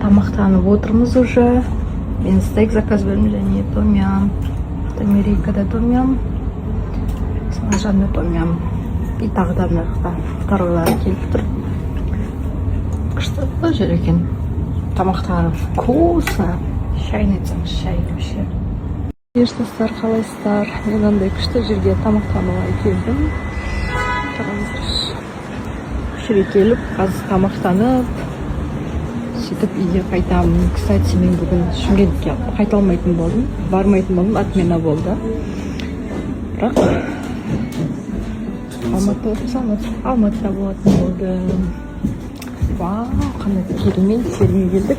тамақтанып отырмыз уже. Мен стейк заказ бердім және томям. Америкада томям. Санажанда томям. И тағы да мына второйлары келіп тұр. Күшті жер екен. Тамақтары вкусно. Шайын айтсаңыз, шай вообще. Достар, қалайсыздар? Мен андай күшті жерге тамақтануға келдім. Шеге келіп, қазір тамақтанып, сөйтіп үйге қайтамын. Кстати, мен бүгін Шымкентке қайта алмайтын болдым. Бармайтын болдым, отмена болды. Бірақ Алматыда болатын болды. Вау, қандай керемет жерге келдік.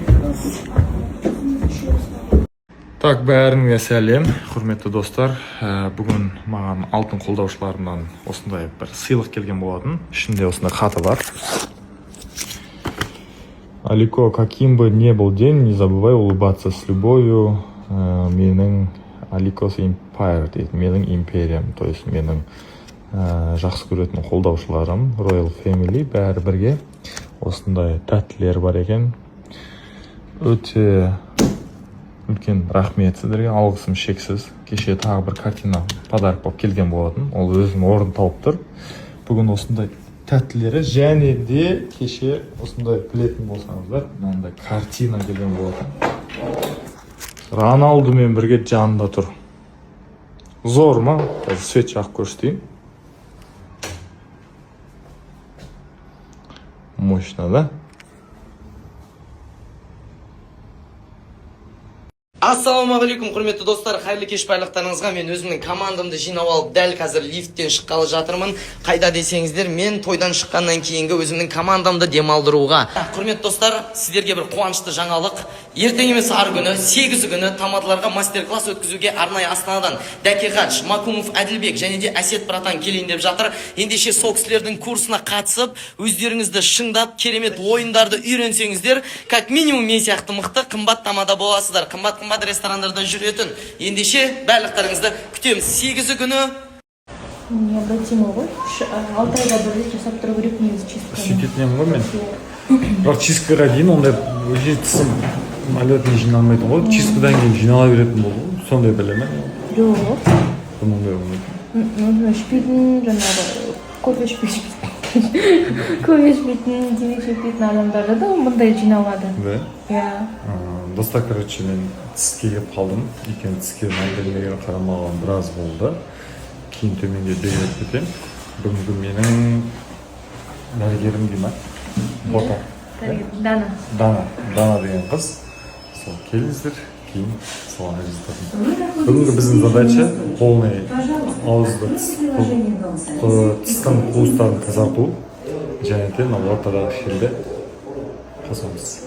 Так, бәріңізге сәлем, құрметті достар. Бүгін маған алтын қолдаушыларымнан осындай бір сыйлық келген болатын. Ішінде осындай хаты бар. Алико, каким бы ни был день, не забывай улыбаться с любовью. Менің Аликос Empire дейді, менің империям. То есть менің жақсы көретін қолдаушыларым, Royal Family, бәрі бірге. Осындай тәттілер бар екен. Өте үлкен рахмет сіздерге, алғысым шексіз. Кеше тағы бір картина подарок болып келген болатын. Ол өзінің орнын тауып тұр. Бүгін осындай тәттілері және де кеше осындай білетін болсаңыздар, мынандай картина келген болатын. Роналдумен бірге жанында тұр. Зор ма? Свет жағып көрсетейін. Мощно, да? Ассалаумағалейкум, құрметті достар, қайырлы кеш байлықтарыңызға. Мен өзімнің командамды жинап алып, дәл қазір лифттен шыққалы жатырмын. Қайда десеңіздер, мен тойдан шыққаннан кейінгі өзімнің командамды демалдыруға. Құрметті достар, сіздерге бір қуанышты жаңалық. Ертең емес ар күні, 8 күні тамадыларға мастер-класс өткізуге арнайы Астанадан Дәкеғач, Макумов Әділбек және де Әсет Братан келейін деп жатыр. Ендеше сол кісілердің курсына қатысып, өздеріңізді шыңдап, керемет ойындарды үйренсеңіздер, как минимум мен сияқты мықты қымбат тамада боласыздар. Қымбат ресторандарда жүретін. Ендеше барлықтарыңызды күтеміз. 8 күні. Необратимо ғой. 6 айда бір рет жасап тұру керек негізі чистканы. Сөйтетінем ғой мен. Бірақ чисткаға дейін ондай жетісім әлеуетіне жиналмайтын ғой. Чисткадан кейін жинала беретін болды. Сондай біле ме? Жоқ. Сондай болмайды. Ішпейтін, жаңағы кофе ішпейтін. Кофе ішпейтін, темекі шекпейтін адамдарды да мұндай жиналады. Да? Иә. Достар, короче, мен тіске келіп қалдым. Екен тіске мәңгілмеген қарамаған біраз болды. Кейін төменге дегелеп кетем. Бүгінгі менің дәрігерім дейма. Бота. Дана. Дана деген қыз. Сол келіңіздер, кейін соған жаздырдым. Бүгінгі біздің задача полный ауызды тістің қуыстарын тазарту. Және де ортадағы шелді қосамыз.